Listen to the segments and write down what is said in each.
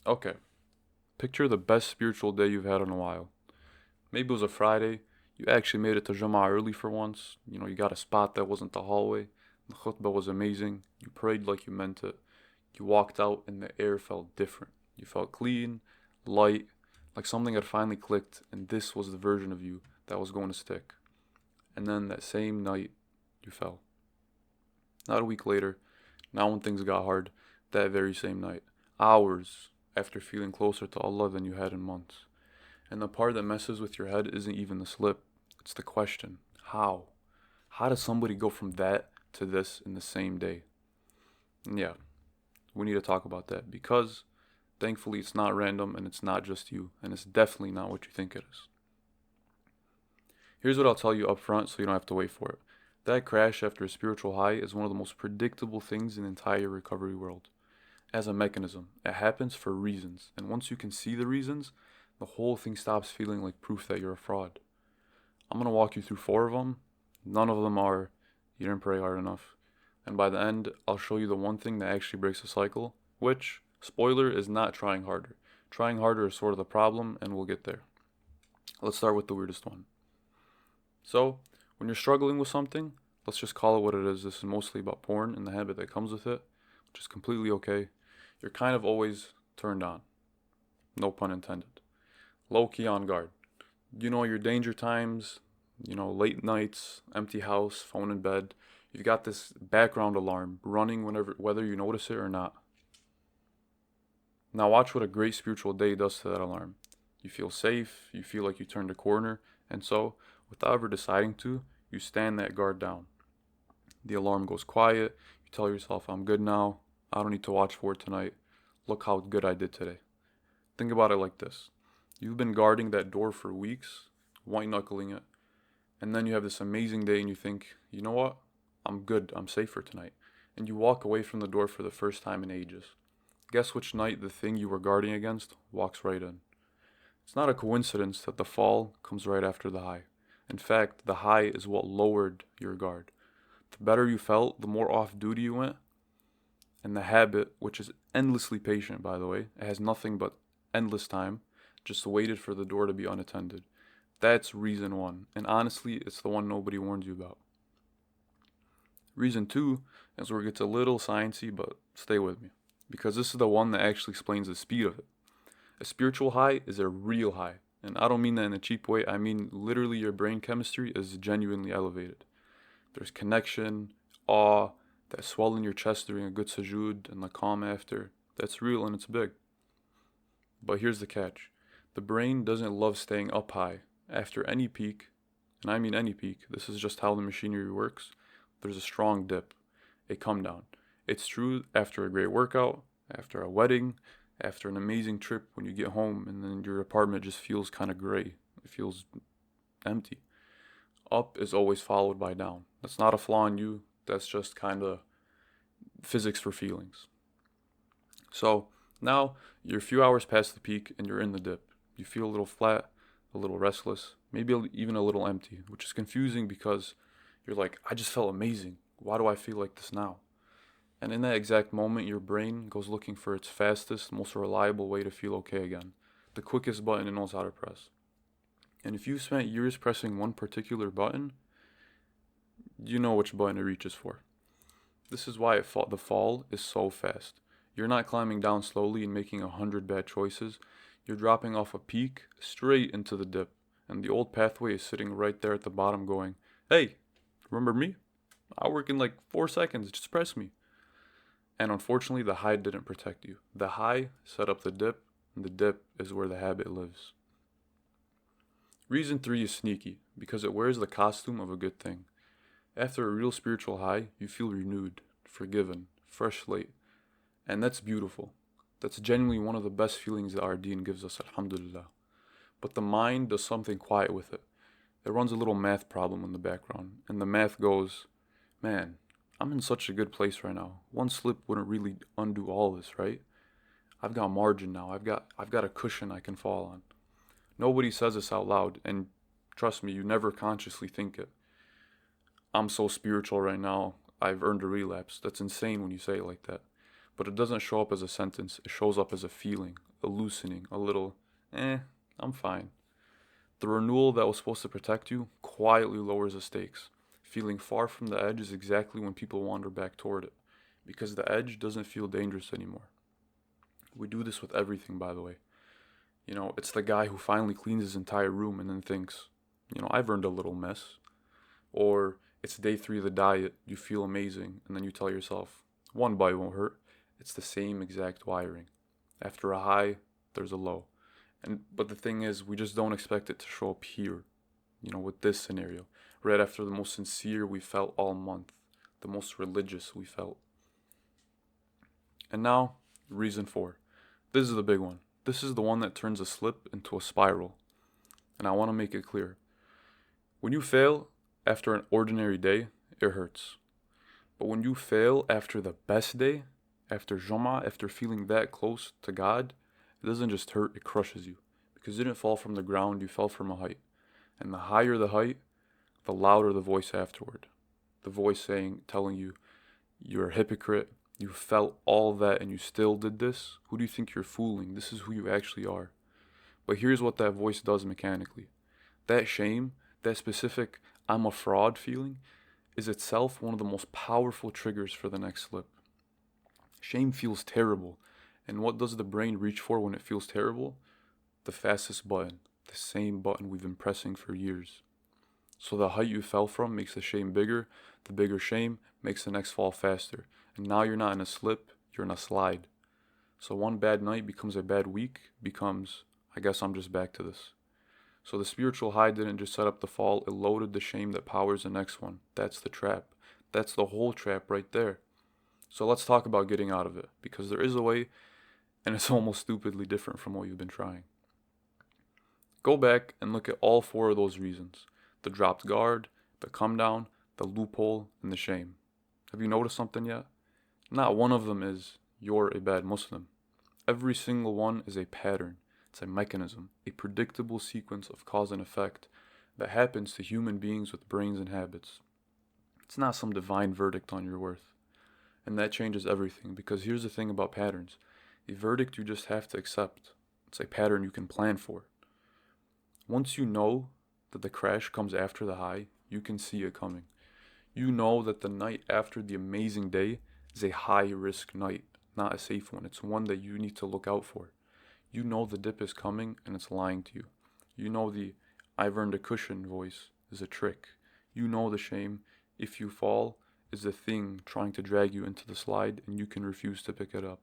Okay, picture the best spiritual day you've had in a while. Maybe it was a Friday. You actually made it to Jummah early for once. You got a spot that wasn't the hallway. The khutbah was amazing. You prayed like you meant it. You walked out and the air felt different. You felt clean, light, like something had finally clicked, and this was the version of you that was going to stick. And then that same night, you fell. Not a week later, not when things got hard, that very same night. Hours after feeling closer to Allah than you had in months. And the part that messes with your head isn't even the slip, it's the question: how? How does somebody go from that to this in the same day? And yeah, we need to talk about that because thankfully it's not random and it's not just you, and it's definitely not what you think it is. Here's what I'll tell you up front so you don't have to wait for it. That crash after a spiritual high is one of the most predictable things in the entire recovery world. As a mechanism, it happens for reasons, and once you can see the reasons, the whole thing stops feeling like proof that you're a fraud. I'm going to walk you through four of them. None of them are you didn't pray hard enough. And by the end, I'll show you the one thing that actually breaks the cycle, which, spoiler, is not trying harder. Trying harder is sort of the problem, and we'll get there. Let's start with the weirdest one. So, when you're struggling with something, let's just call it what it is. This is mostly about porn and the habit that comes with it, which is completely okay. You're kind of always turned on. No pun intended. Low key on guard. You know your danger times, late nights, empty house, phone in bed. You've got this background alarm running whether you notice it or not. Now watch what a great spiritual day does to that alarm. You feel safe, you feel like you turned a corner, and so, without ever deciding to, you stand that guard down. The alarm goes quiet, you tell yourself, I'm good now, I don't need to watch for it tonight. Look how good I did today. Think about it like this. You've been guarding that door for weeks, white knuckling it, and then you have this amazing day and you think, you know what? I'm good, I'm safe for tonight. And you walk away from the door for the first time in ages. Guess which night the thing you were guarding against walks right in. It's not a coincidence that the fall comes right after the high. In fact, the high is what lowered your guard. The better you felt, the more off duty you went, and the habit, which is endlessly patient by the way, it has nothing but endless time, just waited for the door to be unattended. That's reason one, and honestly, it's the one nobody warns you about. Reason two is where it gets a little sciencey, but stay with me, because this is the one that actually explains the speed of it. A spiritual high is a real high, and I don't mean that in a cheap way, I mean literally your brain chemistry is genuinely elevated. There's connection, awe, that swell in your chest during a good sujood, and the calm after. That's real and it's big. But here's the catch. The brain doesn't love staying up high. After any peak, and I mean any peak, this is just how the machinery works, there's a strong dip, a come down. It's true after a great workout, after a wedding, after an amazing trip when you get home and then your apartment just feels kind of gray. It feels empty. Up is always followed by down. That's not a flaw in you, that's just kind of physics for feelings. So now you're a few hours past the peak and you're in the dip. You feel a little flat, a little restless, maybe even a little empty, which is confusing because you're like, I just felt amazing. Why do I feel like this now? And in that exact moment, your brain goes looking for its fastest, most reliable way to feel okay again, the quickest button it knows how to press. And if you've spent years pressing one particular button, you know which button it reaches for. This is why the fall is so fast. You're not climbing down slowly and making 100 bad choices. You're dropping off a peak straight into the dip, and the old pathway is sitting right there at the bottom going, hey, remember me? I'll work in like 4 seconds, just press me. And unfortunately, the high didn't protect you. The high set up the dip, and the dip is where the habit lives. Reason 3 is sneaky, because it wears the costume of a good thing. After a real spiritual high, you feel renewed, forgiven, fresh slate. And that's beautiful. That's genuinely one of the best feelings that our deen gives us, alhamdulillah. But the mind does something quiet with it. It runs a little math problem in the background, and the math goes, man, I'm in such a good place right now. One slip wouldn't really undo all this, right? I've got margin now. I've got a cushion I can fall on. Nobody says this out loud, and trust me, you never consciously think it. I'm so spiritual right now. I've earned a relapse. That's insane when you say it like that. But it doesn't show up as a sentence. It shows up as a feeling, a loosening, a little, I'm fine. The renewal that was supposed to protect you quietly lowers the stakes. Feeling far from the edge is exactly when people wander back toward it, because the edge doesn't feel dangerous anymore. We do this with everything, by the way. It's the guy who finally cleans his entire room and then thinks, I've earned a little mess. Or it's day 3 of the diet, you feel amazing, and then you tell yourself, one bite won't hurt. It's the same exact wiring. After a high, there's a low. But the thing is, we just don't expect it to show up here, with this scenario. Right after the most sincere we felt all month, the most religious we felt. And now, reason 4. This is the big one. This is the one that turns a slip into a spiral. And I want to make it clear. When you fail after an ordinary day, it hurts. But when you fail after the best day, after Jummah, after feeling that close to God, it doesn't just hurt, it crushes you. Because you didn't fall from the ground, you fell from a height. And the higher the height, the louder the voice afterward. The voice telling you, you're a hypocrite, you felt all that and you still did this? Who do you think you're fooling? This is who you actually are. But here's what that voice does mechanically. That shame, that specific I'm a fraud feeling, is itself one of the most powerful triggers for the next slip. Shame feels terrible. And what does the brain reach for when it feels terrible? The fastest button. The same button we've been pressing for years. So the height you fell from makes the shame bigger. The bigger shame makes the next fall faster. And now you're not in a slip, you're in a slide. So one bad night becomes a bad week, becomes, I guess I'm just back to this. So the spiritual high didn't just set up the fall, it loaded the shame that powers the next one. That's the trap. That's the whole trap right there. So let's talk about getting out of it, because there is a way, and it's almost stupidly different from what you've been trying. Go back and look at all 4 of those reasons. The dropped guard, the come down, the loophole, and the shame. Have you noticed something yet? Not one of them is, you're a bad Muslim. Every single one is a pattern. It's a mechanism, a predictable sequence of cause and effect that happens to human beings with brains and habits. It's not some divine verdict on your worth. And that changes everything, because here's the thing about patterns. A verdict you just have to accept. It's a pattern you can plan for. Once you know that the crash comes after the high, you can see it coming. You know that the night after the amazing day is a high-risk night, not a safe one. It's one that you need to look out for. You know the dip is coming and it's lying to you. You know the I've earned a cushion voice is a trick. You know the shame, if you fall, is the thing trying to drag you into the slide and you can refuse to pick it up.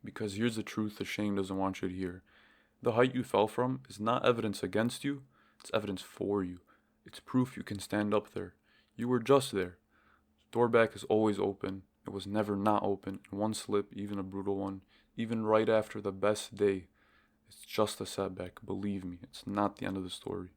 Because here's the truth the shame doesn't want you to hear. The height you fell from is not evidence against you, it's evidence for you. It's proof you can stand up there. You were just there. The door back is always open. It was never not open. And one slip, even a brutal one, even right after the best day, it's just a setback. Believe me, it's not the end of the story.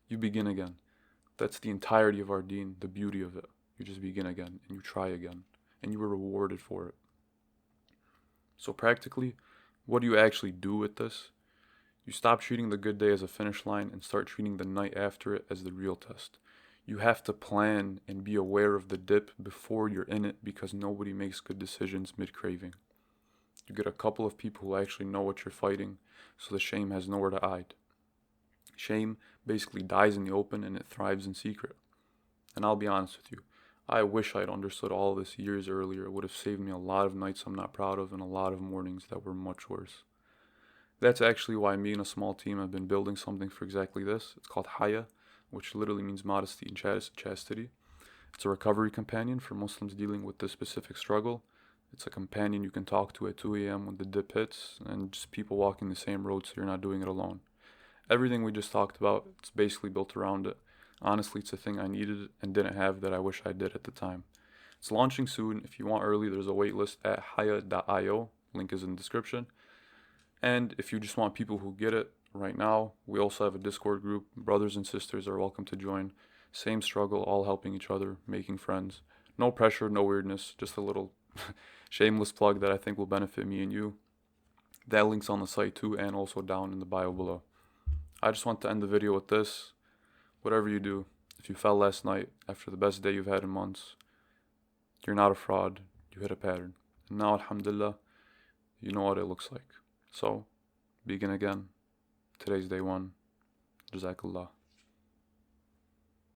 You begin again. That's the entirety of our deen, the beauty of it. You just begin again, and you try again, and you were rewarded for it. So practically, what do you actually do with this? You stop treating the good day as a finish line and start treating the night after it as the real test. You have to plan and be aware of the dip before you're in it, because nobody makes good decisions mid-craving. You get a couple of people who actually know what you're fighting, so the shame has nowhere to hide. Shame basically dies in the open and it thrives in secret. And I'll be honest with you, I wish I'd understood all this years earlier. It would have saved me a lot of nights I'm not proud of and a lot of mornings that were much worse. That's actually why me and a small team have been building something for exactly this. It's called Hayaa, which literally means modesty and chastity. It's a recovery companion for Muslims dealing with this specific struggle. It's a companion you can talk to at 2 a.m. when the dip hits, and just people walking the same road so you're not doing it alone. Everything we just talked about, it's basically built around it. Honestly, it's a thing I needed and didn't have that I wish I did at the time. It's launching soon. If you want early, there's a waitlist at hayaa.io. Link is in the description. And if you just want people who get it right now, we also have a Discord group. Brothers and sisters are welcome to join. Same struggle, all helping each other, making friends. No pressure, no weirdness, just a little shameless plug that I think will benefit me and you. That link's on the site too, and also down in the bio below. I just want to end the video with this. Whatever you do, if you fell last night after the best day you've had in months, you're not a fraud, you hit a pattern. And now, alhamdulillah, you know what it looks like. So, begin again. Today's day one. Jazakallah.